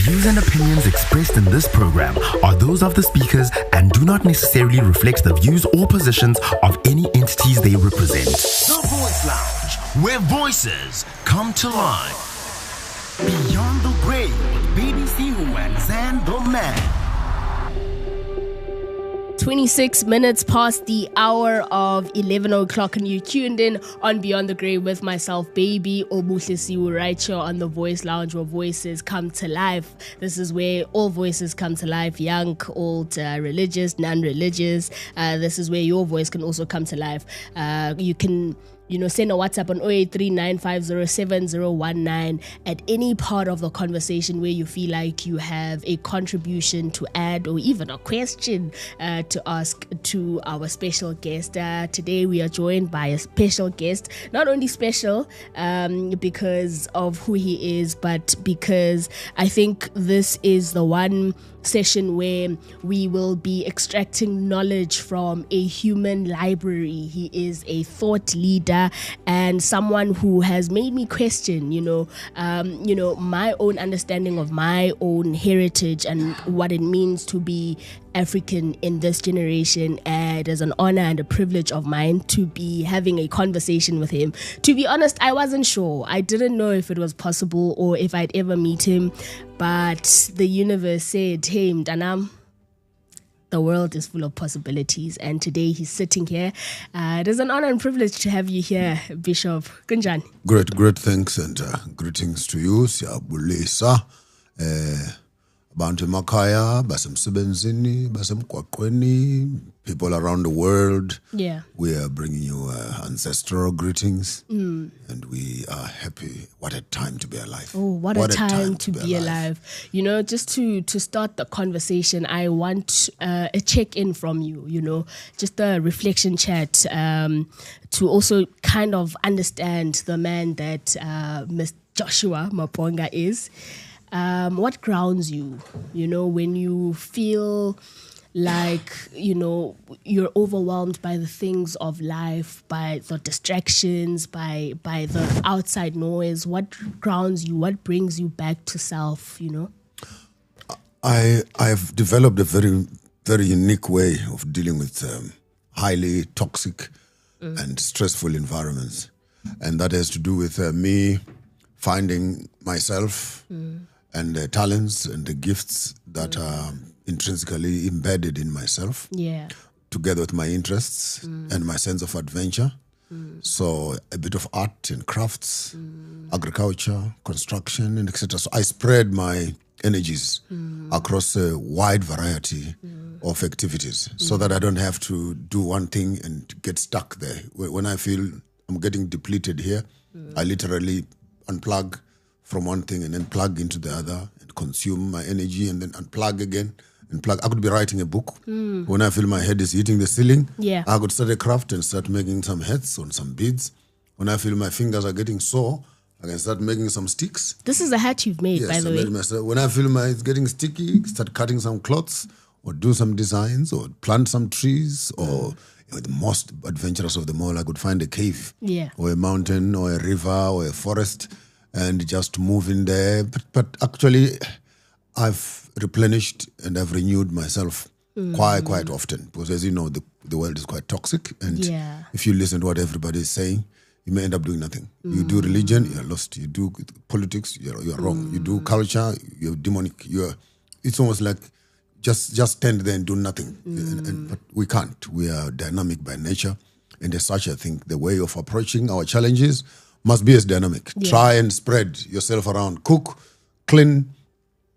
views and opinions expressed in this program are those of the speakers and do not necessarily reflect the views or positions of any entities they represent. The Voice Lounge, where voices come to life. Beyond the Grave with BBC Huang and the Man. 26 minutes past the hour of 11 o'clock, and you tuned in on Beyond the Grave with myself, Baby Obuhlesiwu, right here on the Voice Lounge, where voices come to life. This is where all voices come to life, young, old, religious, non-religious. This is where your voice can also come to life. You can send a WhatsApp on 0839507019 at any part of the conversation where you feel like you have a contribution to add or even a question to ask to our special guest. Today we are joined by a special guest, not only special because of who he is, but because I think this is the one session where we will be extracting knowledge from a human library. He is a thought leader and someone who has made me question, my own understanding of my own heritage and what it means to be African in this generation. And it is an honor and a privilege of mine to be having a conversation with him. To be honest, I wasn't sure. I didn't know if it was possible or if I'd ever meet him. But the universe said, hey, Mdanam, the world is full of possibilities. And today he's sitting here. It is an honor and privilege to have you here, Bishop Kunjani. Great thanks and greetings to you. Siyabulisa. Abantu emakhaya, basemsebenzini, basemgwaqweni, people around the world. Yeah. We are bringing you ancestral greetings. And we are happy. What a time to be alive. Oh, what a time to be alive. Just to start the conversation, I want a check-in from you, just a reflection chat to also kind of understand the man that Mr. Joshua Mapponga is. What grounds you, when you feel like, you're overwhelmed by the things of life, by the distractions, by the outside noise? What grounds you? What brings you back to self, I've developed a very, very unique way of dealing with highly toxic and stressful environments. And that has to do with me finding myself and the talents and the gifts that are intrinsically embedded in myself, together with my interests and my sense of adventure. So a bit of art and crafts, agriculture, construction, and etc. So I spread my energies across a wide variety of activities so that I don't have to do one thing and get stuck there. When I feel I'm getting depleted here, I literally unplug from one thing and then plug into the other and consume my energy and then unplug again and plug. I could be writing a book. When I feel my head is hitting the ceiling, I could start a craft and start making some heads on some beads. When I feel my fingers are getting sore, I can start making some sticks. This is a hat you've made, by the way. When I feel it's getting sticky, start cutting some cloths or do some designs or plant some trees or the most adventurous of them all, I could find a cave or a mountain or a river or a forest and just move in there. But actually, I've replenished and I've renewed myself quite often. Because as you know, the world is quite toxic. And if you listen to what everybody is saying, you may end up doing nothing. You do religion, you're lost. You do politics, you're wrong. You do culture, you're demonic. It's almost like just stand there and do nothing. But we can't. We are dynamic by nature. And as such, I think the way of approaching our challenges must be as dynamic. Try and spread yourself around. Cook, clean.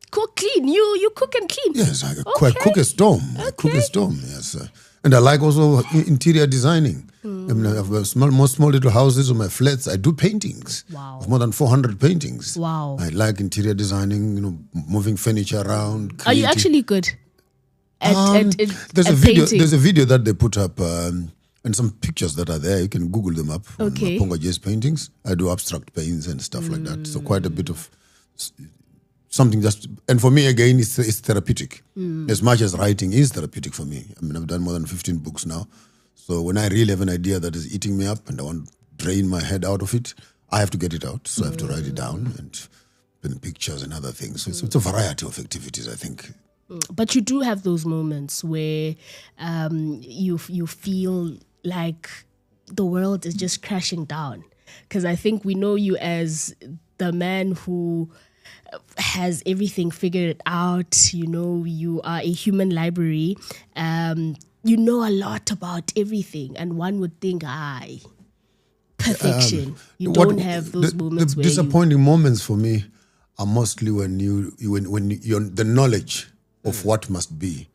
Cook, clean. You cook and clean. Yes, I cook a storm. I cook a storm, yes. And I like also interior designing. I mean, I have small little houses or my flats. I do paintings. Wow. Of more than 400 paintings. Wow. I like interior designing, moving furniture around. Creating. Are you actually good at painting? There's a video that they put up and some pictures that are there. You can Google them up. Okay. Ponga J's paintings. I do abstract paints and stuff like that. So quite a bit of something and for me again, it's therapeutic. As much as writing is therapeutic for me. I mean, I've done more than 15 books now. So when I really have an idea that is eating me up and I want to drain my head out of it, I have to get it out. So I have to write it down and and pictures and other things. So it's a variety of activities, I think. But you do have those moments where you feel like the world is just crashing down. Because I think we know you as the man who has everything figured out. You know, you are a human library. You know a lot about everything. And one would think, perfection. You don't have those moments the where disappointing moments for me are mostly when the knowledge of what must be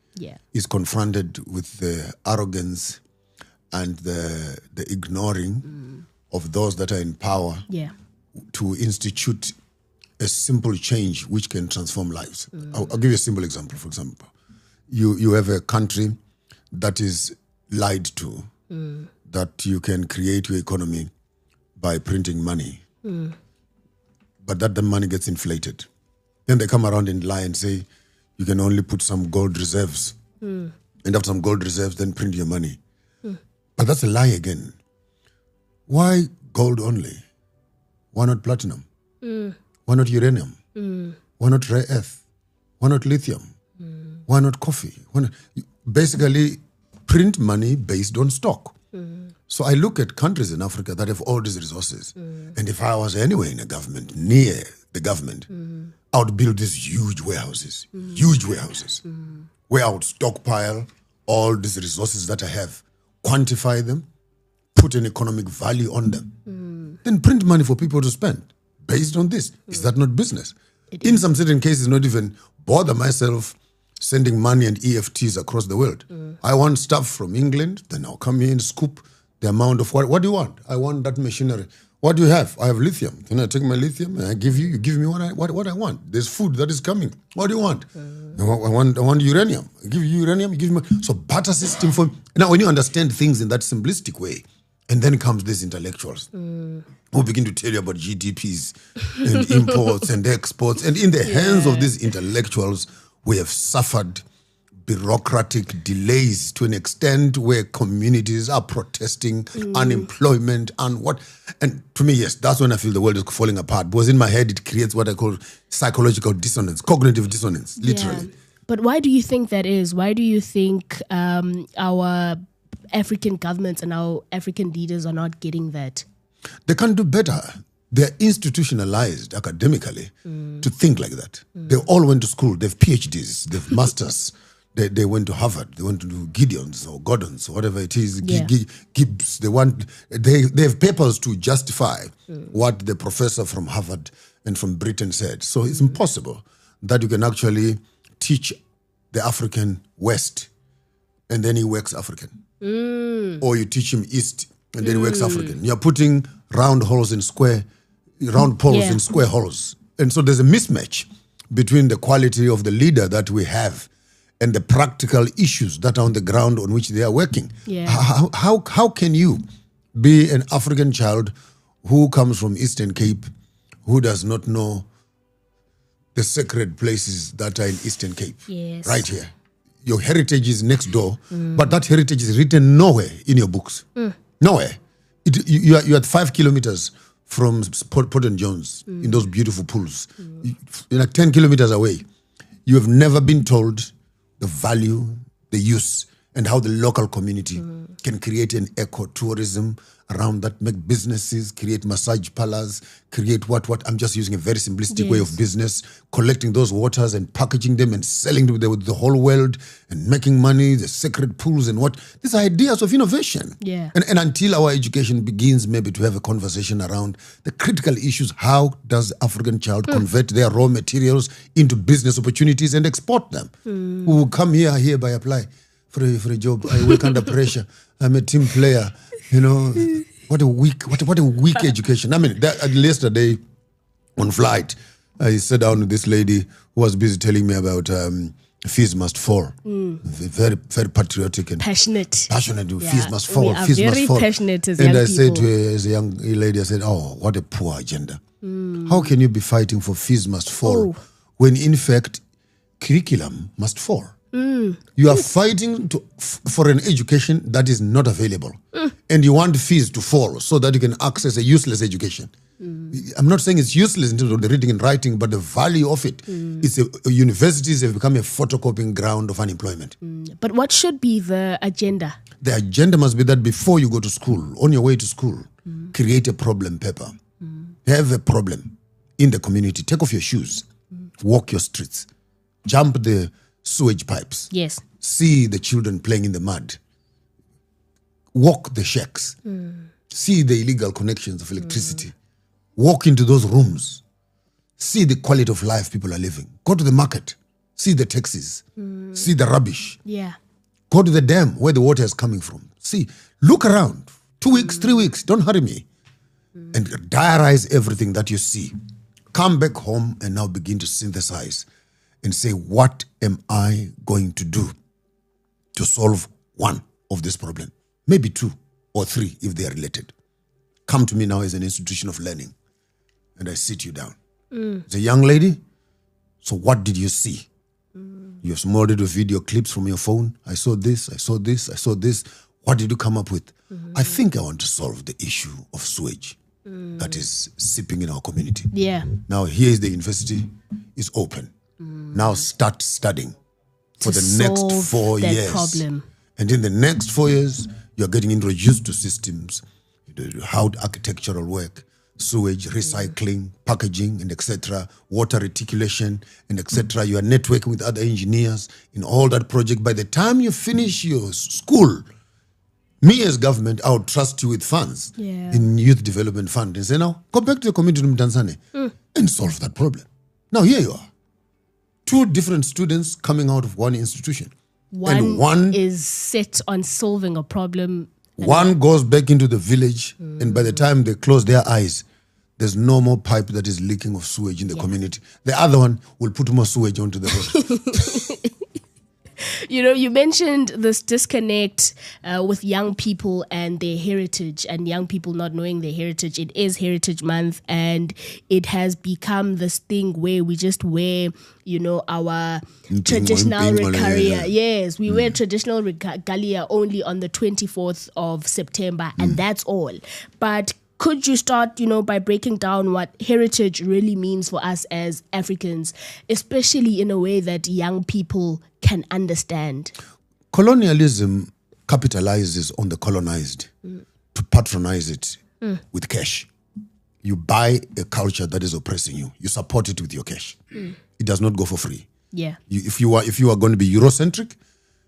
is confronted with the arrogance and the ignoring of those that are in power to institute a simple change which can transform lives. I'll give you a simple example. For example, you have a country that is lied to, that you can create your economy by printing money, but that the money gets inflated. Then they come around and lie and say, you can only put some gold reserves. And after some gold reserves, then print your money. But that's a lie again. Why gold only? Why not platinum? Why not uranium? Why not rare earth? Why not lithium? Why not coffee? Basically, print money based on stock. So I look at countries in Africa that have all these resources. And if I was anywhere in a government, near the government, I would build these huge warehouses, where I would stockpile all these resources that I have, quantify them, put an economic value on them, then print money for people to spend based on this. Is that not business? In some certain cases, not even bother myself sending money and EFTs across the world. I want stuff from England, then I'll come here and scoop the amount of what do you want? I want that machinery. What do you have? I have lithium. Then I take my lithium and I give you give me what I want. There's food that is coming. What do you want? I want uranium. I give you uranium, you give me. So barter system for now. When you understand things in that simplistic way, and then comes these intellectuals who begin to tell you about GDPs and imports and exports. And in the hands of these intellectuals, we have suffered bureaucratic delays to an extent where communities are protesting, unemployment, and to me, yes, that's when I feel the world is falling apart. Because in my head, it creates what I call psychological dissonance, cognitive dissonance, literally. Yeah. But why do you think that is? Why do you think our African governments and our African leaders are not getting that? They can do better. They're institutionalized academically to think like that. They all went to school. They have PhDs. They have masters. They went to Harvard. They went to do Gideons or Gordons or whatever it is. Gibbs. They have papers to justify what the professor from Harvard and from Britain said. So it's impossible that you can actually teach the African West and then he works African. Or you teach him East and then he works African. You're putting round poles in square holes. And so there's a mismatch between the quality of the leader that we have and the practical issues that are on the ground on which they are working. Yeah. How can you be an African child who comes from Eastern Cape who does not know the sacred places that are in Eastern Cape? Yes. Right here. Your heritage is next door, but that heritage is written nowhere in your books. Nowhere. You're at 5 kilometers from Port and Jones in those beautiful pools. You're like 10 kilometers away. You have never been told the value, the use, and how the local community can create an eco-tourism around that, make businesses, create massage parlors, create what I'm just using a very simplistic way of business, collecting those waters and packaging them and selling them with the whole world and making money, the sacred pools and these ideas of innovation. Yeah. And until our education begins maybe to have a conversation around the critical issues, how does the African child convert their raw materials into business opportunities and export them? Who will come hereby apply for a job. I work under pressure. I'm a team player. You know, what a weak education. I mean, yesterday on flight, I sat down with this lady who was busy telling me about fees must fall. Very, very patriotic and passionate. Yeah. Fees must fall. We are fees very must fall. Passionate as and young I people. said to her, as a young lady, I said, "Oh, what a poor agenda! How can you be fighting for fees must fall when, in fact, curriculum must fall?" You are fighting for an education that is not available. And you want fees to fall so that you can access a useless education. I'm not saying it's useless in terms of the reading and writing, but the value of it. It's universities have become a photocopying ground of unemployment. But what should be the agenda? The agenda must be that before you go to school, on your way to school, create a problem paper. Have a problem in the community. Take off your shoes. Walk your streets. Jump the sewage pipes. Yes. See the children playing in the mud. Walk the shacks. See the illegal connections of electricity. Walk into those rooms. See the quality of life people are living. Go to the market. See the taxis. See the rubbish. Yeah. Go to the dam where the water is coming from. See, look around. 2 weeks, 3 weeks. Don't hurry me. And diarize everything that you see. Come back home and now begin to synthesize and say, what am I going to do to solve one of this problem? Maybe 2 or 3 if they are related. Come to me now as an institution of learning. And I sit you down. It's a young lady. So what did you see? You have molded with video clips from your phone. I saw this, I saw this, I saw this. What did you come up with? I think I want to solve the issue of sewage that is seeping in our community. Yeah. Now here is the university is open. Now start studying for To the next solve 4 that years. problem. And in the next 4 years, you're getting introduced to systems, how architectural work, sewage, recycling, packaging, and etc., water reticulation, and etc. You are networking with other engineers in all that project. By the time you finish your school, me as government, I would trust you with funds in youth development fund and say, now, go back to the community in Tanzania and solve that problem. Now, here you are. 2 different students coming out of one institution. One is set on solving a problem. One goes back into the village, and by the time they close their eyes, there's no more pipe that is leaking of sewage in the community. The other one will put more sewage onto the road. You know, you mentioned this disconnect with young people and their heritage, and young people not knowing their heritage. It is Heritage Month, and it has become this thing where we just wear, you know, our traditional regalia. Yes, we wear traditional regalia only on the 24th of September, and that's all. But could you start, you know, by breaking down what heritage really means for us as Africans, especially in a way that young people can understand? Colonialism capitalizes on the colonized to patronize it with cash. You buy a culture that is oppressing you. You support it with your cash. It does not go for free. Yeah. If you are going to be Eurocentric,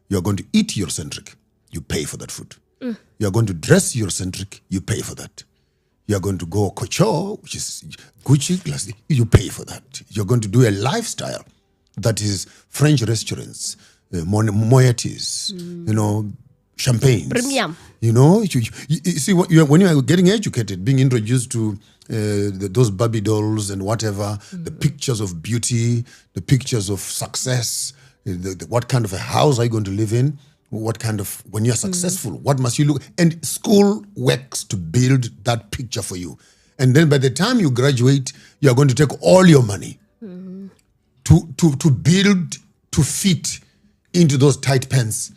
you are going to eat Eurocentric. You pay for that food. You are going to dress Eurocentric. You pay for that. You are going to go couture, which is Gucci, classy. You pay for that. You're going to do a lifestyle that is French restaurants, moieties, you know, champagnes. Premium. You know, you see, when you are getting educated, being introduced to those Barbie dolls and whatever, the pictures of beauty, the pictures of success, what kind of a house are you going to live in? What kind of, when you're successful, what must you look? And school works to build that picture for you. And then by the time you graduate, you're going to take all your money to build, to fit into those tight pants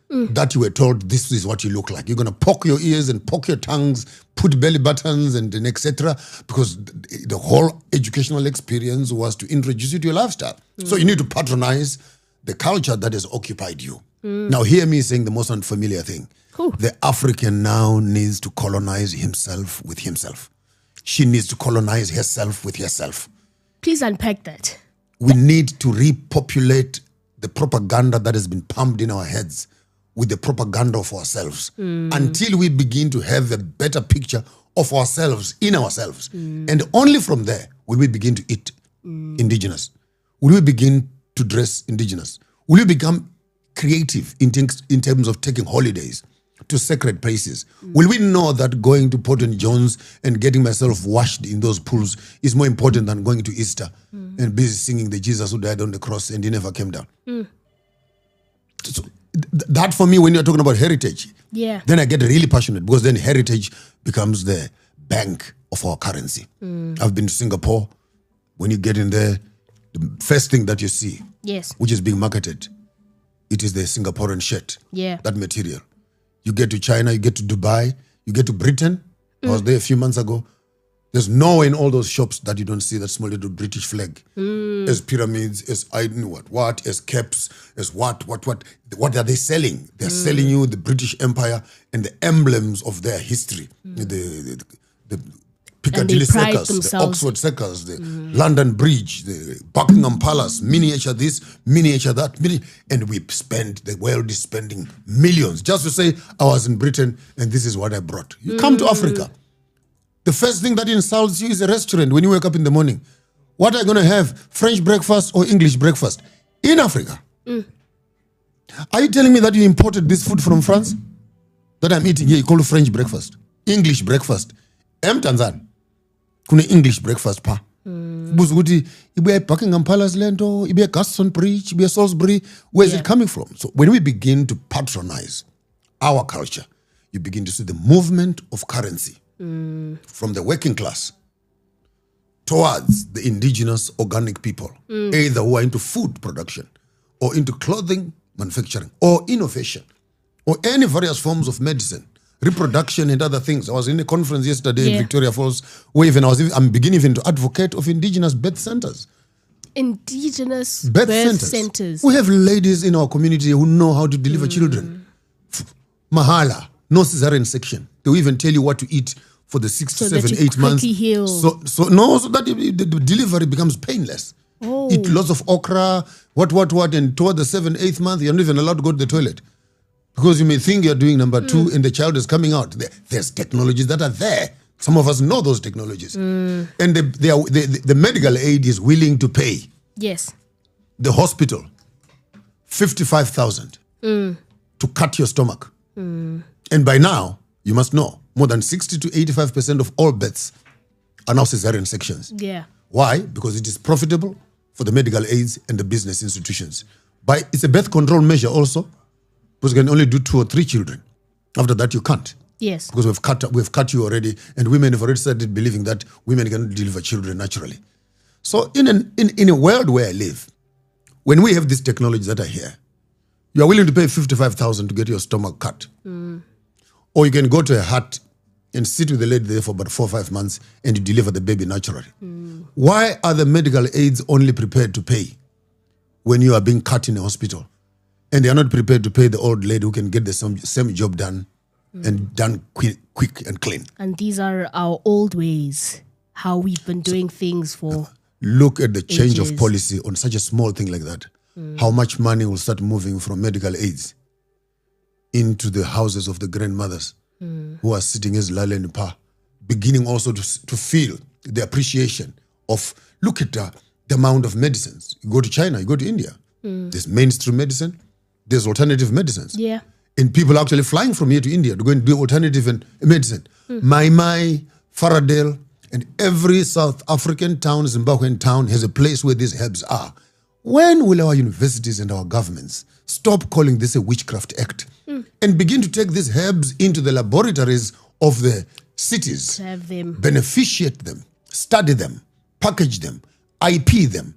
that you were told this is what you look like. You're going to poke your ears and poke your tongues, put belly buttons and etc. because the whole educational experience was to introduce you to your lifestyle. So you need to patronize the culture that has occupied you. Now hear me saying the most unfamiliar thing. The African now needs to colonize himself with himself. She needs to colonize herself with herself. Please unpack that. We need to repopulate the propaganda that has been pumped in our heads with the propaganda of ourselves until we begin to have a better picture of ourselves in ourselves. And only from there will we begin to eat indigenous. Will we begin to dress indigenous? Will we become creative in terms of taking holidays to sacred places? Will we know that going to Port and Jones and getting myself washed in those pools is more important than going to Easter and busy singing the Jesus who died on the cross and he never came down? So that for me, when you're talking about heritage, then I get really passionate because then heritage becomes the bank of our currency. I've been to Singapore. When you get in there, the first thing that you see, which is being marketed, it is the Singaporean shirt, that material. You get to China, you get to Dubai, you get to Britain. I was there a few months ago. There's nowhere in all those shops that you don't see that small little British flag. As pyramids, as I don't know what, as caps, as what are they selling? They're selling you the British Empire and the emblems of their history. The Piccadilly Circus, the Oxford Circus, the London Bridge, the Buckingham Palace, miniature this, miniature that, and the world is spending millions just to say, I was in Britain and this is what I brought. You come to Africa. The first thing that insults you is a restaurant when you wake up in the morning. What are you going to have? French breakfast or English breakfast? In Africa. Are you telling me that you imported this food from France? That I'm eating here, you call it French breakfast. English breakfast. Tanzania. Kuna English breakfast pa. Buzuguti, ibe Buckingham Palace lento, ibe Gaston Bridge, ibe Salisbury. Where is it coming from? So when we begin to patronize our culture, you begin to see the movement of currency. From the working class towards the indigenous organic people, either who are into food production or into clothing manufacturing or innovation or any various forms of medicine, reproduction and other things. I was in a conference yesterday in Victoria Falls where I'm beginning even to advocate of indigenous birth centers. Indigenous birth centers. We have ladies in our community who know how to deliver children. Mahala, no cesarean section. They will even tell you what to eat for the 6 to 7, 8 months. Heal. So that the delivery becomes painless. Eat lots of okra, what, and toward the 7th, 8th month, you're not even allowed to go to the toilet. Because you may think you're doing number 2 and the child is coming out. There's technologies that are there. Some of us know those technologies. And the medical aid is willing to pay. Yes. The hospital, 55,000 to cut your stomach. And by now, you must know, more than 60 to 85% of all births are now cesarean sections. Yeah. Why? Because it is profitable for the medical aids and the business institutions. It's a birth control measure also, because you can only do 2 or 3 children. After that, you can't. Yes. Because we've cut you already, and women have already started believing that women can deliver children naturally. So in a world where I live, when we have these technologies that are here, you are willing to pay 55,000 to get your stomach cut. Or you can go to a hut and sit with the lady there for about 4 or 5 months and you deliver the baby naturally. Why are the medical aids only prepared to pay when you are being cut in a hospital? And they are not prepared to pay the old lady who can get the same job done and done quick and clean. And these are our old ways, how we've been doing things for Look at the change of policy on such a small thing like that. How much money will start moving from medical aids into the houses of the grandmothers who are sitting as Lale and Pa, beginning also to feel the appreciation of, look at the amount of medicines. You go to China, you go to India. There's mainstream medicine, there's alternative medicines. Yeah. And people are actually flying from here to India to go and do alternative medicine. Mai, Faradale, and every South African town, Zimbabwean town has a place where these herbs are. When will our universities and our governments stop calling this a witchcraft act and begin to take these herbs into the laboratories of the cities, To have them. beneficiate them, study them, package them, IP them,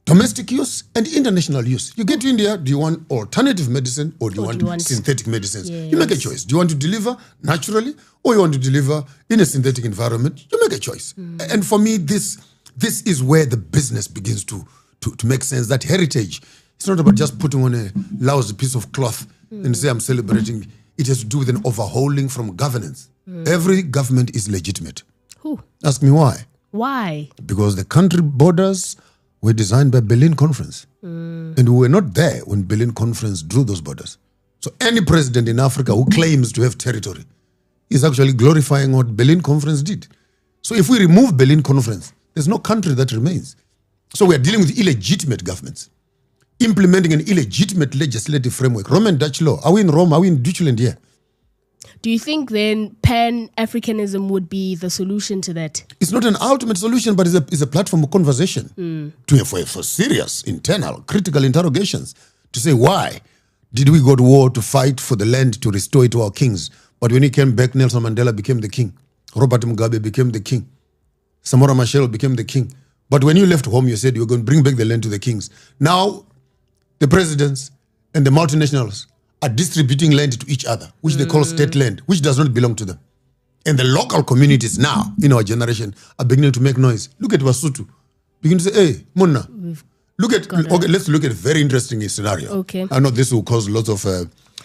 domestic use and international use? You get to India, do you want alternative medicine or do you want synthetic medicines? You make a choice. Do you want to deliver naturally or you want to deliver in a synthetic environment? You make a choice. And for me, this is where the business begins to make sense. That heritage, it's not about just putting on a lousy piece of cloth and say I'm celebrating. It has to do with an overhauling from governance. Every government is legitimate. Ask me why. Why? Because the country borders were designed by Berlin Conference. And we were not there when Berlin Conference drew those borders. So any president in Africa who claims to have territory is actually glorifying what Berlin Conference did. So if we remove Berlin Conference, there's no country that remains. So we are dealing with illegitimate governments, implementing an illegitimate legislative framework. Rome and Dutch law. Are we in Rome? Are we in Dutchland here? Do you think then Pan-Africanism would be the solution to that? It's not an ultimate solution, but it's a platform of conversation for serious, internal, critical interrogations to say, why did we go to war to fight for the land to restore it to our kings? But when he came back, Nelson Mandela became the king. Robert Mugabe became the king. Samora Machel became the king. But when you left home, you said you were going to bring back the land to the kings. Now, the presidents and the multinationals are distributing land to each other, which they call state land, which does not belong to them. And the local communities now, in our generation, are beginning to make noise. Look at Wasutu. Begin to say, hey, Mona, look at, okay, let's look at a very interesting scenario. Okay. I know this will cause lots of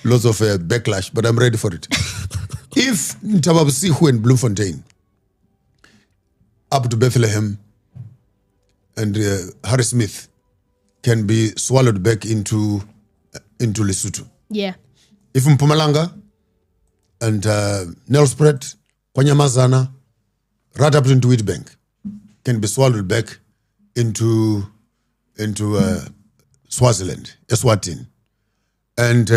backlash, but I'm ready for it. If Ntababsihu and Bloemfontein, up to Bethlehem, and Harry Smith can be swallowed back into Lesotho. Yeah. If Mpumalanga and Nelspruit, Kwanyamazana, right up into Witbank, can be swallowed back into Swaziland, Eswatini. And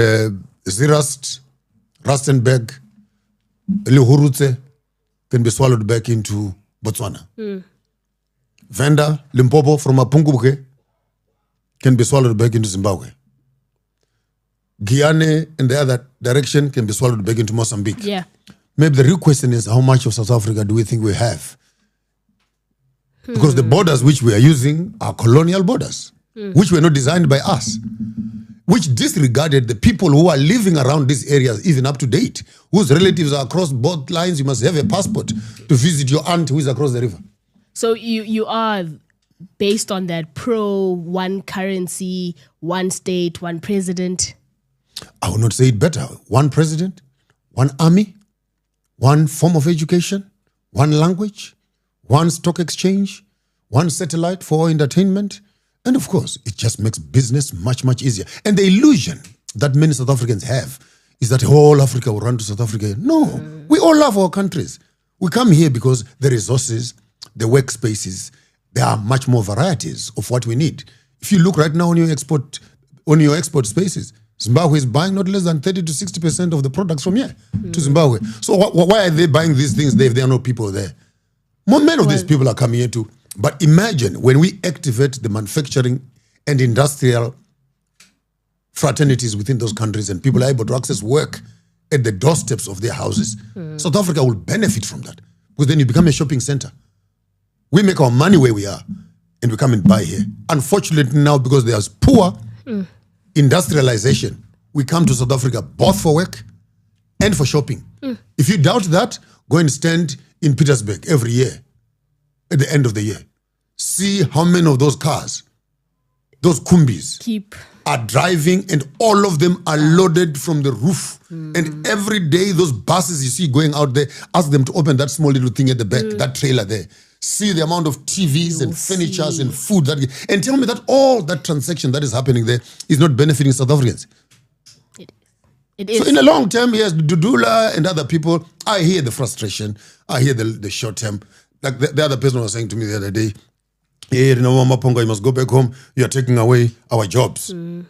Zeerust, Rustenburg, Lihurutse can be swallowed back into Botswana. Venda, Limpopo from Mapungubuke can be swallowed back into Zimbabwe. Guyana in the other direction can be swallowed back into Mozambique. Yeah. Maybe the real question is, how much of South Africa do we think we have? Because the borders which we are using are colonial borders, which were not designed by us, which disregarded the people who are living around these areas, even up to date, whose relatives are across both lines. You must have a passport to visit your aunt who is across the river. So you are, based on that, pro one currency, one state, one president? I would not say it better. One president, one army, one form of education, one language, one stock exchange, one satellite for entertainment. And of course, it just makes business much, much easier. And the illusion that many South Africans have is that whole Africa will run to South Africa. No, we all love our countries. We come here because the resources, the workspaces, there are much more varieties of what we need. If you look right now on your export spaces, Zimbabwe is buying not less than 30 to 60% of the products from here to Zimbabwe. So why are they buying these things if there are no people there? Many of these people are coming here too. But imagine when we activate the manufacturing and industrial fraternities within those countries and people are able to access work at the doorsteps of their houses. South Africa will benefit from that because then you become a shopping center. We make our money where we are and we come and buy here. Unfortunately now, because there's poor industrialization, we come to South Africa both for work and for shopping. If you doubt that, go and stand in Pietersburg every year at the end of the year. See how many of those cars, those kumbis, are driving, and all of them are loaded from the roof. And every day those buses you see going out there, ask them to open that small little thing at the back, that trailer there. See the amount of TVs and furnitures and food and tell me that all that transaction that is happening there is not benefiting South Africans. It is. So in the long term, yes, Dudula and other people, I hear the frustration. I hear the short term. Like the other person was saying to me the other day, hey, Mama Ponga, you must go back home. You are taking away our jobs. No,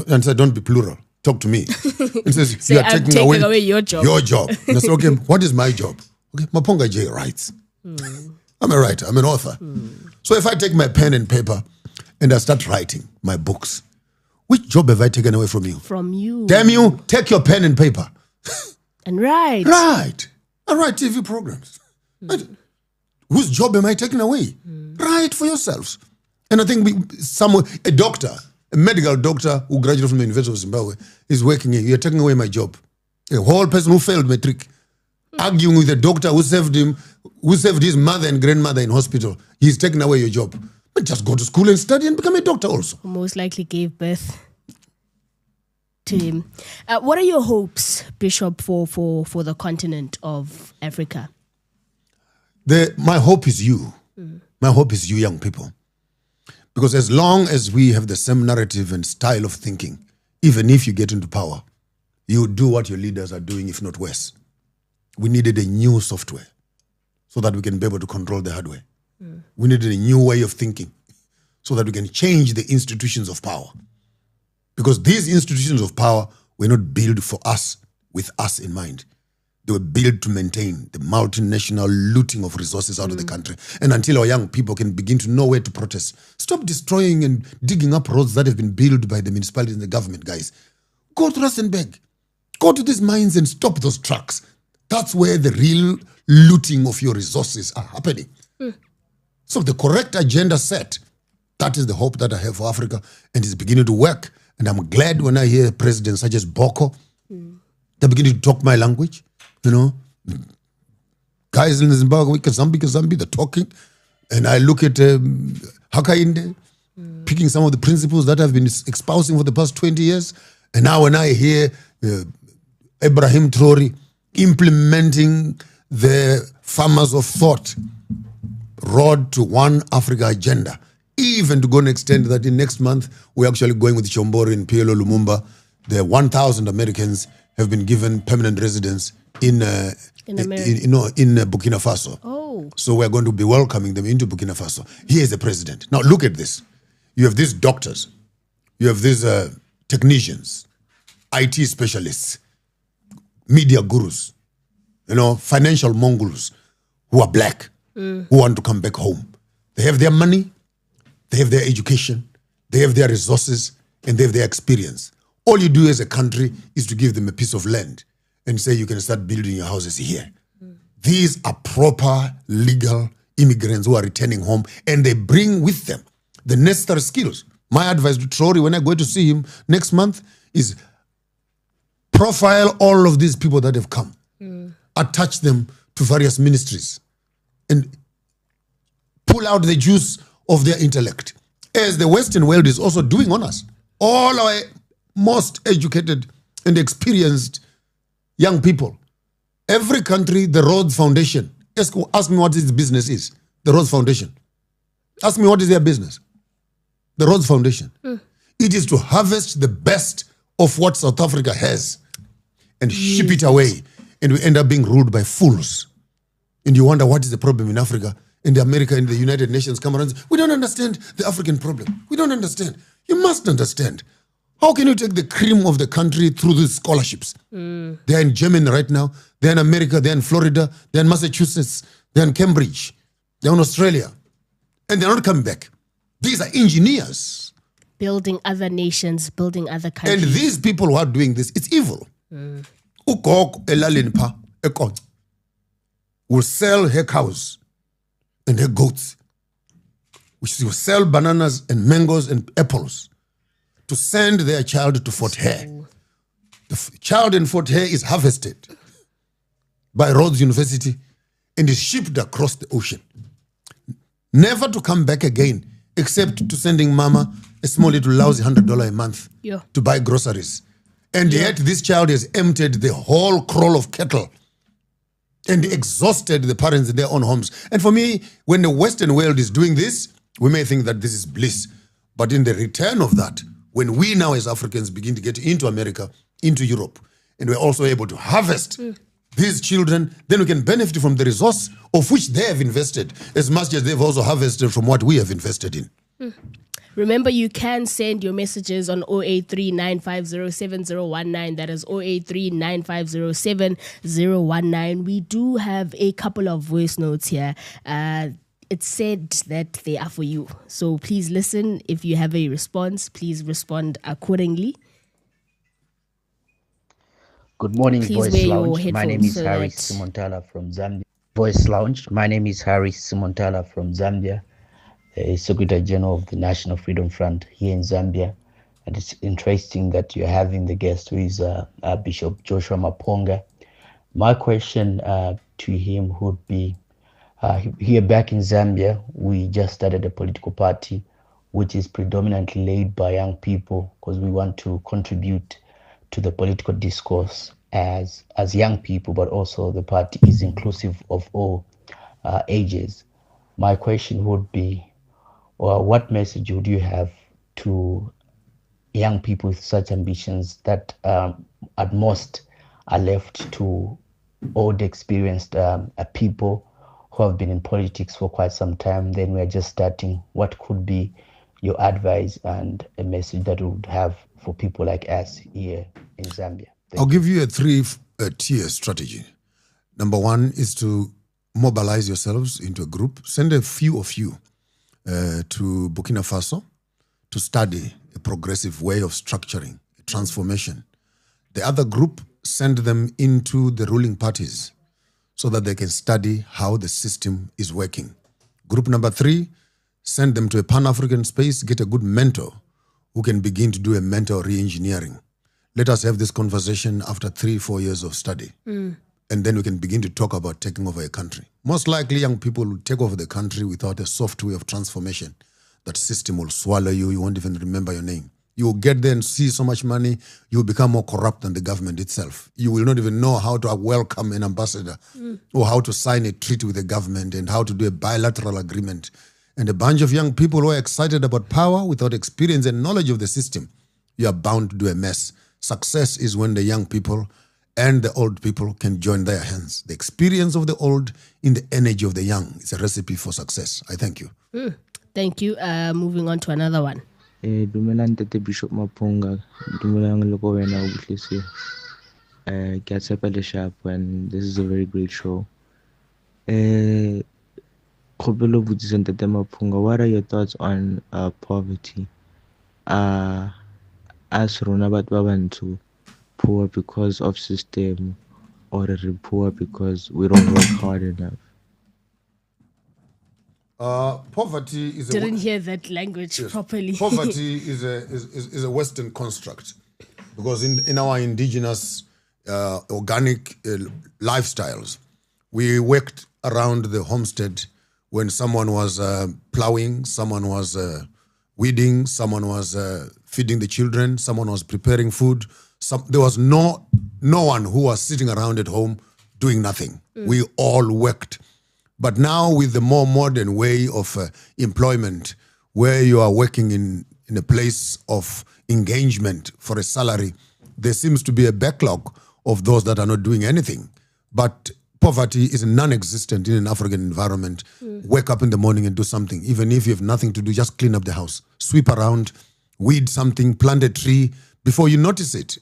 and said, don't be plural. Talk to me. And says, you are taking away your job. Your job. And I said, okay, what is my job? Okay, Maponga J writes. I'm a writer. I'm an author. So if I take my pen and paper and I start writing my books, which job have I taken away from you? From you. Damn you, take your pen and paper. And write. Right. I write TV programs. Whose job am I taking away? Write for yourselves. And I think a doctor, a medical doctor who graduated from the University of Zimbabwe is working here. You're taking away my job. A whole person who failed matric, arguing with a doctor who saved his mother and grandmother in hospital. He's taking away your job. But just go to school and study and become a doctor also. Most likely gave birth to him. What are your hopes, Bishop, for the continent of Africa? My hope is you. My hope is you, young people. Because as long as we have the same narrative and style of thinking, even if you get into power, you do what your leaders are doing, if not worse. We needed a new software so that we can be able to control the hardware. We needed a new way of thinking so that we can change the institutions of power. Because these institutions of power were not built for us, with us in mind. They were built to maintain the multinational looting of resources out of the country. And until our young people can begin to know where to protest, stop destroying and digging up roads that have been built by the municipalities and the government, guys. Go to Rustenburg. Go to these mines and stop those trucks. That's where the real looting of your resources are happening. So the correct agenda set, that is the hope that I have for Africa, and it's beginning to work. And I'm glad when I hear presidents such as Boko, they're beginning to talk my language, guys in Zimbabwe, Kazambi, they're talking. And I look at Hakainde, picking some of the principles that I've been espousing for the past 20 years. And now when I hear Ibrahim Traore implementing the Farmers of Thought Road to One Africa agenda, even to go and extend that in next month, we're actually going with Chombori and PLO Lumumba. The 1,000 Americans have been given permanent residence in Burkina Faso. Oh. So we're going to be welcoming them into Burkina Faso. He is the president. Now look at this. You have these doctors. You have these technicians, IT specialists, media gurus, financial mongols who are black, who want to come back home. They have their money, they have their education, they have their resources, and they have their experience. All you do as a country is to give them a piece of land and say you can start building your houses here. These are proper legal immigrants who are returning home, and they bring with them the necessary skills. My advice to Traore when I go to see him next month is profile all of these people that have come, attach them to various ministries, and pull out the juice of their intellect, as the Western world is also doing on us. All our most educated and experienced young people. Every country, the Rhodes Foundation. Ask me what its business is. The Rhodes Foundation. Ask me what is their business. The Rhodes Foundation. It is to harvest the best of what South Africa has and ship it away. And we end up being ruled by fools. And you wonder what is the problem in Africa, in the America, in the United Nations come around. We don't understand the African problem. We don't understand. You must understand. How can you take the cream of the country through these scholarships? They're in Germany right now. They're in America. They're in Florida. They're in Massachusetts. They're in Cambridge. They're in Australia. And they're not coming back. These are engineers. Building other nations, building other countries. And these people who are doing this, it's evil. Ukok elalini pha eKonce will sell her cows and her goats. She will sell bananas and mangoes and apples to send their child to Fort Hare. The child in Fort Hare is harvested by Rhodes University and is shipped across the ocean. Never to come back again, except to sending mama a small little lousy $100 a month to buy groceries. And yet this child has emptied the whole kraal of cattle and exhausted the parents in their own homes. And for me, when the Western world is doing this, we may think that this is bliss. But in the return of that, when we now as Africans begin to get into America, into Europe, and we're also able to harvest these children, then we can benefit from the resource of which they have invested as much as they've also harvested from what we have invested in. Remember, you can send your messages on 083-950-7019. That is 083-950-7019. We do have a couple of voice notes here. It said that they are for you. So please listen. If you have a response, please respond accordingly. Good morning, Please Voice wear your Lounge. My name is headphones so Harry that- Simontala from Zambia. Voice Lounge. My name is Harry Simontala from Zambia, Secretary General of the National Freedom Front here in Zambia. And it's interesting that you're having the guest who is Bishop Joshua Maponga. My question to him would be, here back in Zambia, we just started a political party which is predominantly led by young people because we want to contribute to the political discourse as young people, but also the party is inclusive of all ages. My question would be, what message would you have to young people with such ambitions that at most are left to old experienced people who have been in politics for quite some time? Then we're just starting. What could be your advice and a message that you would have for people like us here in Zambia? I'll give you a three-tier strategy. Number one is to mobilize yourselves into a group. Send a few of you to Burkina Faso to study a progressive way of structuring a transformation. The other group, send them into the ruling parties so that they can study how the system is working. Group number three, send them to a Pan-African space, get a good mentor who can begin to do a mental re-engineering. Let us have this conversation after 3-4 years of study. and then we can begin to talk about taking over a country. Most likely, young people will take over the country without a soft way of transformation. That system will swallow you. You won't even remember your name. You will get there and see so much money, you will become more corrupt than the government itself. You will not even know how to welcome an ambassador or how to sign a treaty with the government and how to do a bilateral agreement. And a bunch of young people who are excited about power without experience and knowledge of the system, you are bound to do a mess. Success is when the young people and the old people can join their hands. The experience of the old in the energy of the young is a recipe for success. I thank you. Thank you. Moving on to another one. Dumelang Tete Bishop Mapunga, dumelang le ko wena o butlise. Ke a tshepa le sharp, and this is a very great show. Khopelo butsisa Tete Mapunga, what are your thoughts on poverty? As rona batho ba bantsho, poor because of system, or are we poor because we don't work hard enough? Poverty is Didn't hear that language properly. Poverty is a Western construct, because in our indigenous organic lifestyles, we worked around the homestead when someone was plowing, someone was weeding, someone was feeding the children, someone was preparing food. There was no one who was sitting around at home doing nothing. We all worked. But now with the more modern way of employment, where you are working in a place of engagement for a salary, there seems to be a backlog of those that are not doing anything. But poverty is non-existent in an African environment. Wake up in the morning and do something. Even if you have nothing to do, just clean up the house. Sweep around, weed something, plant a tree. Before you notice it,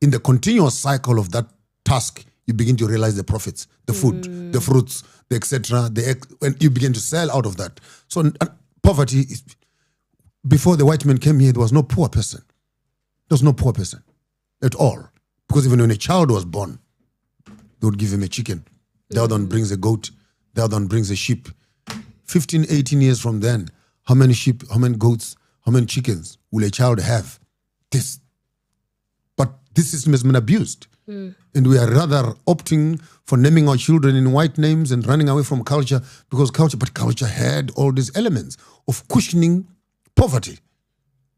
in the continuous cycle of that task, you begin to realize the profits, the food, the fruits, the etc. And you begin to sell out of that. So poverty, before the white man came here, there was no poor person. There was no poor person at all. Because even when a child was born, they would give him a chicken. The other one brings a goat. The other one brings a sheep. 15, 18 years from then, how many sheep, how many goats, how many chickens will a child have? But this system has been abused. And we are rather opting for naming our children in white names and running away from culture, because culture had all these elements of cushioning poverty.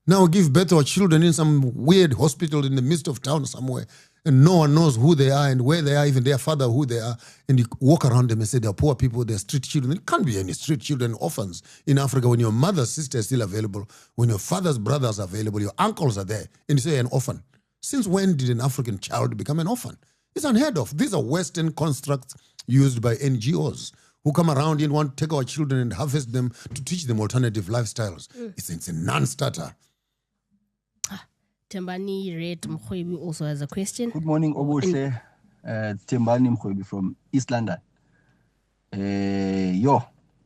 Now we give birth to our children in some weird hospital in the midst of town somewhere, and no one knows who they are and where they are, even their father, who they are. And you walk around them and say they're poor people, they're street children. There can't be any street children, orphans in Africa when your mother's sister is still available, when your father's brothers are available, your uncles are there, and you say an orphan. Since when did an African child become an orphan? It's unheard of. These are Western constructs used by NGOs who come around and want to take our children and harvest them to teach them alternative lifestyles. It's a non-starter. Tembani Red Mkhwebi also has a question. Good morning, Obuhle. Tembani Mkhwebi from East London.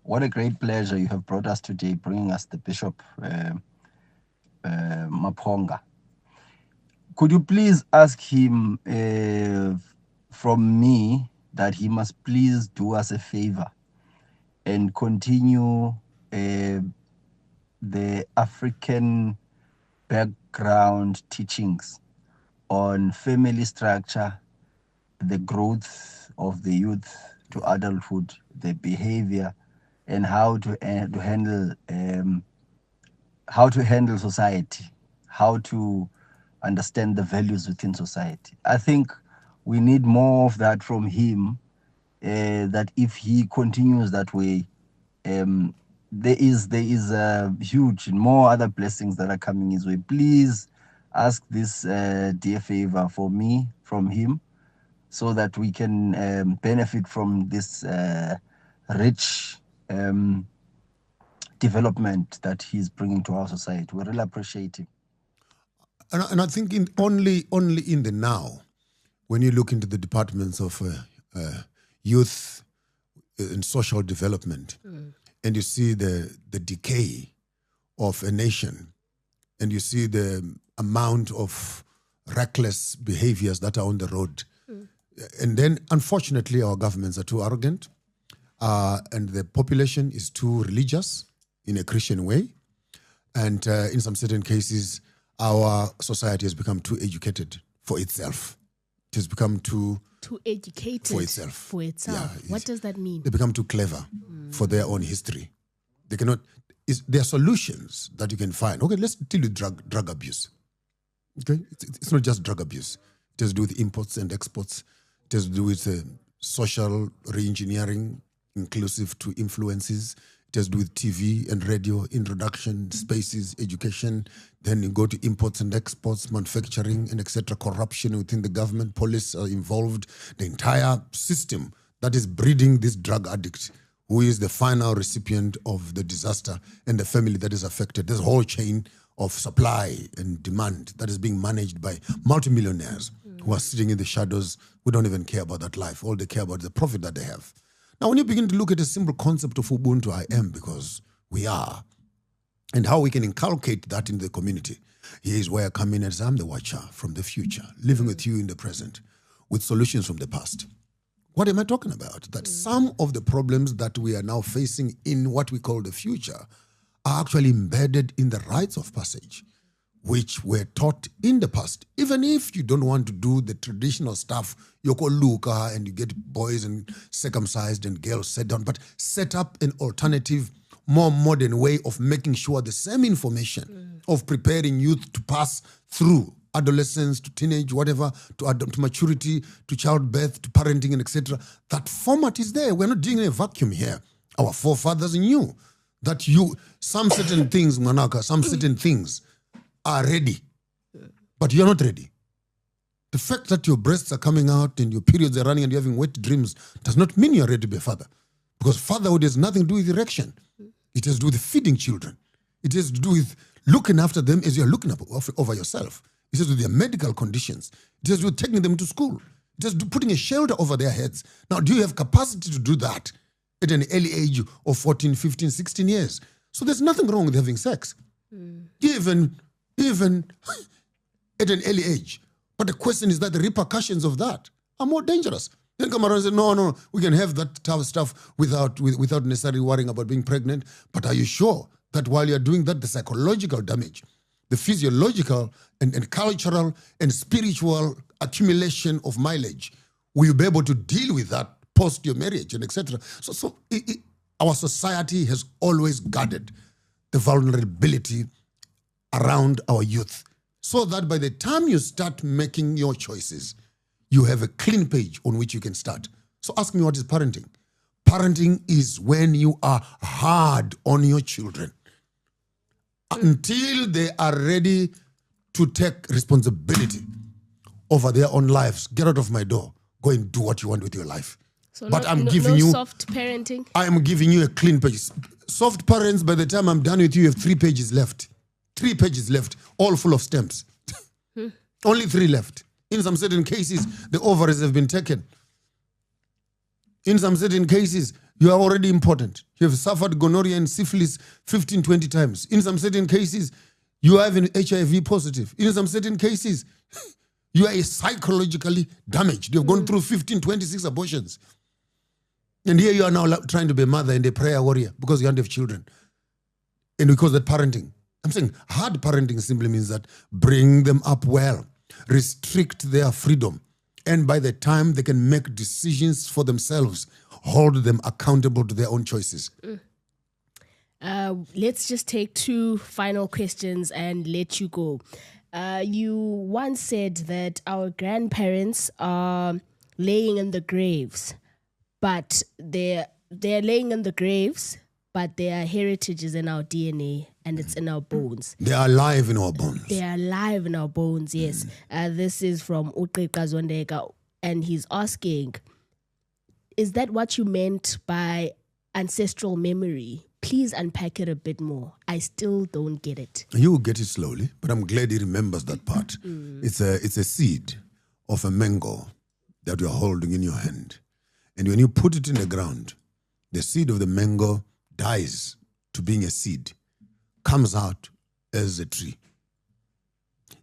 What a great pleasure you have brought us today, bringing us the Bishop Mapunga. Could you please ask him from me that he must please do us a favor and continue the African background teachings on family structure, the growth of the youth to adulthood, the behavior, and how to handle society, how to understand the values within society. I think we need more of that from him, that if he continues that way, there is huge and more other blessings that are coming his way. Please ask this dear favor for me from him, so that we can benefit from this rich development that he's bringing to our society. We really appreciate him. And I think only in the now, when you look into the departments of youth and social development, and you see the decay of a nation, and you see the amount of reckless behaviors that are on the road, and then unfortunately our governments are too arrogant, and the population is too religious in a Christian way, and in some certain cases, our society has become too educated for itself. It has become too Too educated for itself. For itself. Yeah, What does that mean? They become too clever for their own history. They cannot. There are solutions that you can find. Okay, let's deal with drug abuse. Okay, it's not just drug abuse. It has to do with imports and exports. It has to do with social re-engineering, inclusive to influences. It has to do with TV and radio, introduction, spaces, education. Then you go to imports and exports, manufacturing, and etc. Corruption within the government, police are involved. The entire system that is breeding this drug addict, who is the final recipient of the disaster, and the family that is affected. There's a whole chain of supply and demand that is being managed by multimillionaires who are sitting in the shadows, who don't even care about that life. All they care about is the profit that they have. Now, when you begin to look at a simple concept of Ubuntu, I am because we are, and how we can inculcate that in the community, here is where I come in as I'm the watcher from the future, living with you in the present, with solutions from the past. What am I talking about? That some of the problems that we are now facing in what we call the future are actually embedded in the rites of passage, which were taught in the past. Even if you don't want to do the traditional stuff, you call Luca and you get boys and circumcised and girls set down, but set up an alternative, more modern way of making sure the same information of preparing youth to pass through adolescence to teenage, whatever, to maturity, to childbirth, to parenting, and etc. That format is there. We're not doing a vacuum here. Our forefathers knew that some certain things, Manaka, some certain things are ready, but you're not ready. The fact that your breasts are coming out and your periods are running and you're having wet dreams does not mean you're ready to be a father. Because fatherhood has nothing to do with erection. It has to do with feeding children. It has to do with looking after them as you're looking over yourself. It has to do with their medical conditions. It has to do with taking them to school. It has to do with putting a shelter over their heads. Now, do you have capacity to do that at an early age of 14, 15, 16 years? So there's nothing wrong with having sex. Even at an early age. But the question is that the repercussions of that are more dangerous. Then come around and say, no, we can have that type of stuff without necessarily worrying about being pregnant. But are you sure that while you're doing that, the psychological damage, the physiological and cultural and spiritual accumulation of mileage, will you be able to deal with that post your marriage and etc.? So our society has always guarded the vulnerability around our youth, so that by the time you start making your choices, you have a clean page on which you can start. So ask me, what is parenting? Parenting is when you are hard on your children until they are ready to take responsibility over their own lives. Get out of my door. Go and do what you want with your life. So but I'm giving you soft parenting. I am giving you a clean page. Soft parents, by the time I'm done with you have 3 pages left. 3 pages left, all full of stamps. Only 3 left. In some certain cases, the ovaries have been taken. In some certain cases, you are already important. You have suffered gonorrhea and syphilis 15, 20 times. In some certain cases, you are even HIV positive. In some certain cases, you are psychologically damaged. You've gone through 15, 26 abortions. And here you are now trying to be a mother and a prayer warrior because you don't have children. And we call that parenting. I'm saying hard parenting simply means that bring them up well, restrict their freedom, and by the time they can make decisions for themselves, hold them accountable to their own choices. Let's just take 2 final questions and let you go. You once said that our grandparents are laying in the graves, but they're laying in the graves, but their heritage is in our DNA and it's in our bones. They are alive in our bones. They are alive in our bones, yes. This is from Uqeqa Zondeka, and he's asking, is that what you meant by ancestral memory? Please unpack it a bit more. I still don't get it. You will get it slowly, but I'm glad he remembers that part. It's a seed of a mango that you're holding in your hand. And when you put it in the ground, the seed of the mango dies to being a seed, comes out as a tree.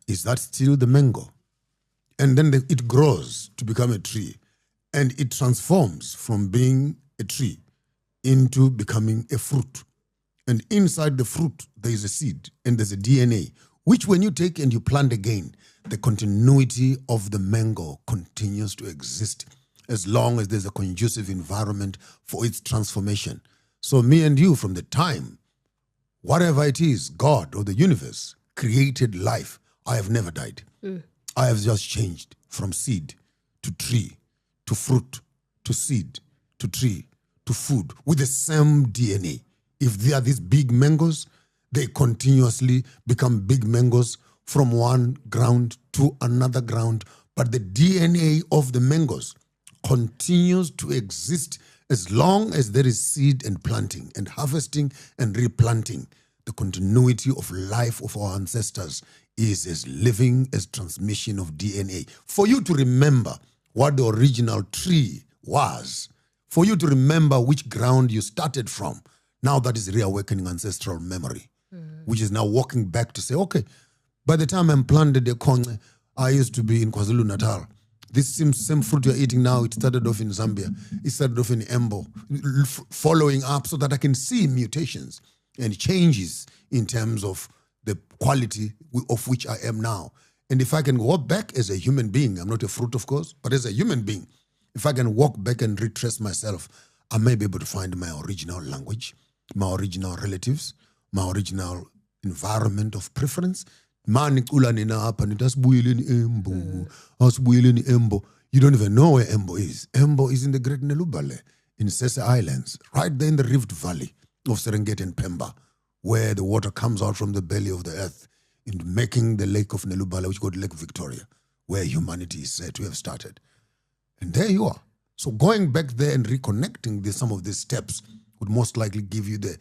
Is that still the mango? And then it grows to become a tree, and it transforms from being a tree into becoming a fruit. And inside the fruit, there is a seed, and there's a DNA, which when you take and you plant again, the continuity of the mango continues to exist as long as there's a conducive environment for its transformation. So me and you, from the time, whatever it is, God or the universe created life, I have never died. I have just changed from seed to tree, to fruit, to seed, to tree, to food, with the same DNA. If they are these big mangoes, they continuously become big mangoes from one ground to another ground. But the DNA of the mangoes continues to exist as long as there is seed and planting and harvesting and replanting. The continuity of life of our ancestors is as living as transmission of DNA. For you to remember what the original tree was, for you to remember which ground you started from, now that is reawakening ancestral memory, which is now walking back to say, okay, by the time I'm planted the corn, I used to be in KwaZulu-Natal. This same fruit you're eating now, it started off in Zambia. It started off in Embo, following up so that I can see mutations and changes in terms of the quality of which I am now. And if I can walk back as a human being, I'm not a fruit, of course, but as a human being, if I can walk back and retrace myself, I may be able to find my original language, my original relatives, my original environment of preference. You don't even know where Embo is. Embo is in the Great Nelubale, in Sese Islands, right there in the Rift Valley of Serengeti and Pemba, where the water comes out from the belly of the earth into making the Lake of Nelubale, which is called Lake Victoria, where humanity is said to have started. And there you are. So going back there and reconnecting some of these steps would most likely give you the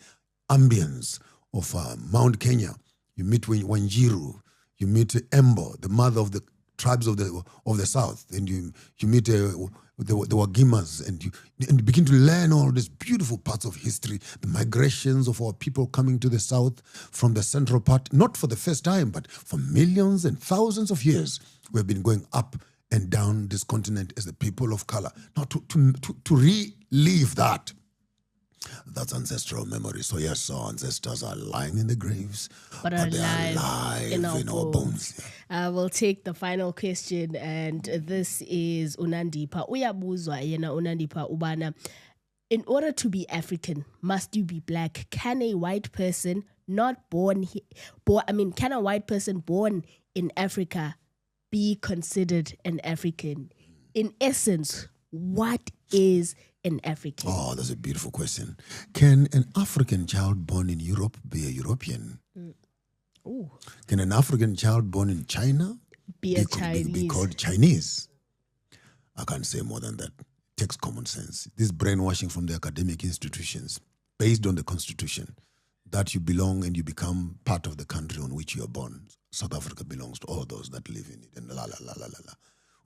ambience of Mount Kenya. You meet Wanjiru, you meet Embo, the mother of the tribes of the south, and you meet the Wagimas, and you begin to learn all these beautiful parts of history, the migrations of our people coming to the south from the central part, not for the first time, but for millions and thousands of years. We've been going up and down this continent as the people of color. Now to relive that's ancestral memory. So yes, our ancestors are lying in the graves, but they are alive in our bones. We'll take the final question, and this is Unandipa. Uyabuzwa yena Unandipa ubana. In order to be African, must you be black? Can a white person can a white person born in Africa be considered an African? In essence, what is an African? Oh, that's a beautiful question. Can an African child born in Europe be a European? Ooh. Can an African child born in China be called Chinese? I can't say more than that. It takes common sense. This brainwashing from the academic institutions, based on the constitution, that you belong and you become part of the country on which you are born. South Africa belongs to all those that live in it, and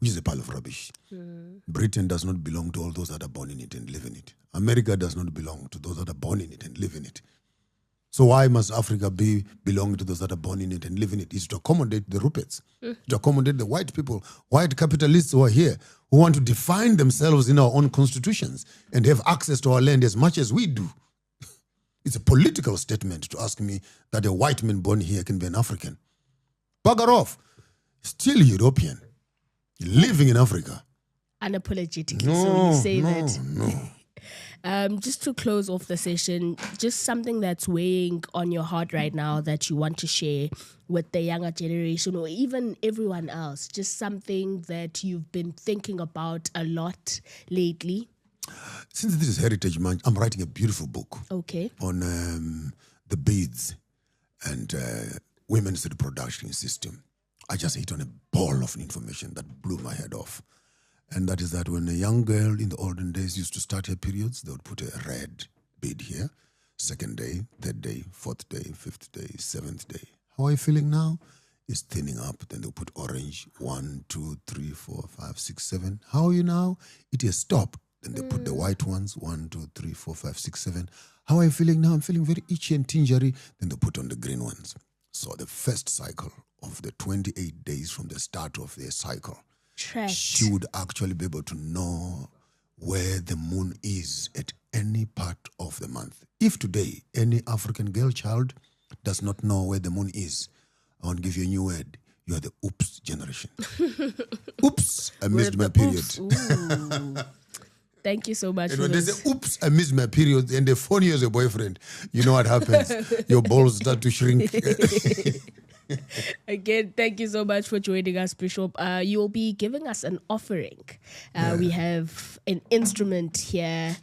which is a pile of rubbish. Britain does not belong to all those that are born in it and live in it. America does not belong to those that are born in it and live in it. So why must Africa belong to those that are born in it and live in it? It's to accommodate the Ruperts, to accommodate the white people, white capitalists who are here, who want to define themselves in our own constitutions and have access to our land as much as we do. It's a political statement to ask me that a white man born here can be an African. Bugger off. Still European. Living in Africa. Unapologetically, so you say that. No. Just to close off the session, just something that's weighing on your heart right now that you want to share with the younger generation or even everyone else, just something that you've been thinking about a lot lately. Since this is Heritage Month, I'm writing a beautiful book on the beads and women's reproduction system. I just hit on a ball of information that blew my head off. And that is that when a young girl in the olden days used to start her periods, they would put a red bead here, second day, third day, fourth day, fifth day, seventh day. How are you feeling now? It's thinning up. Then they'll put orange, 1, 2, 3, 4, 5, 6, 7. How are you now? It has stopped. Then they put the white ones, 1, 2, 3, 4, 5, 6, 7. How are you feeling now? I'm feeling very itchy and tingery. Then they put on the green ones. So the first cycle of the 28 days from the start of their cycle, she would actually be able to know where the moon is at any part of the month. If today any African girl child does not know where the moon is, I want to give you a new word. You are the oops generation. Oops, I missed my With period. oops. Ooh. Thank you so much And for when they this. say, oops, I missed my period, and they phone you as a boyfriend, you know what happens. Your balls start to shrink. Again, thank you so much for joining us, Bishop. You'll be giving us an offering. We have an instrument here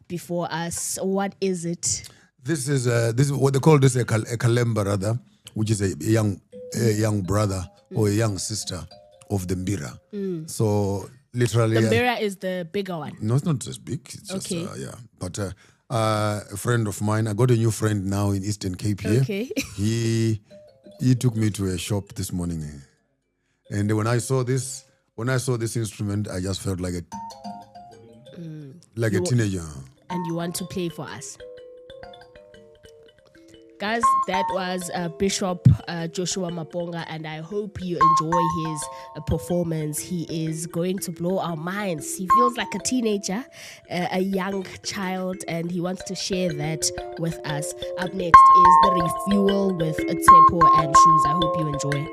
before us. What is it? This is what they call this a kalemba, rather, which is a young brother or a young sister of the mbira. So literally, The Mbira is the bigger one. no, it's not just big. It's just Okay. But a friend of mine, I got a new friend now in Eastern Cape here. Okay. He took me to a shop this morning, and when I saw this instrument, I just felt like a teenager. And you want to play for us. Guys, that was Bishop Joshua Maponga, and I hope you enjoy his performance. He is going to blow our minds. He feels like a teenager, a young child, and he wants to share that with us. Up next is The Refuel with Tsepo and Shoes. I hope you enjoy.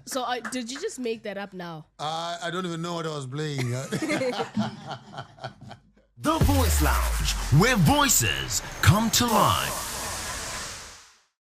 So did you just make that up now? I don't even know what I was playing. The Voice Lounge, where voices come to life.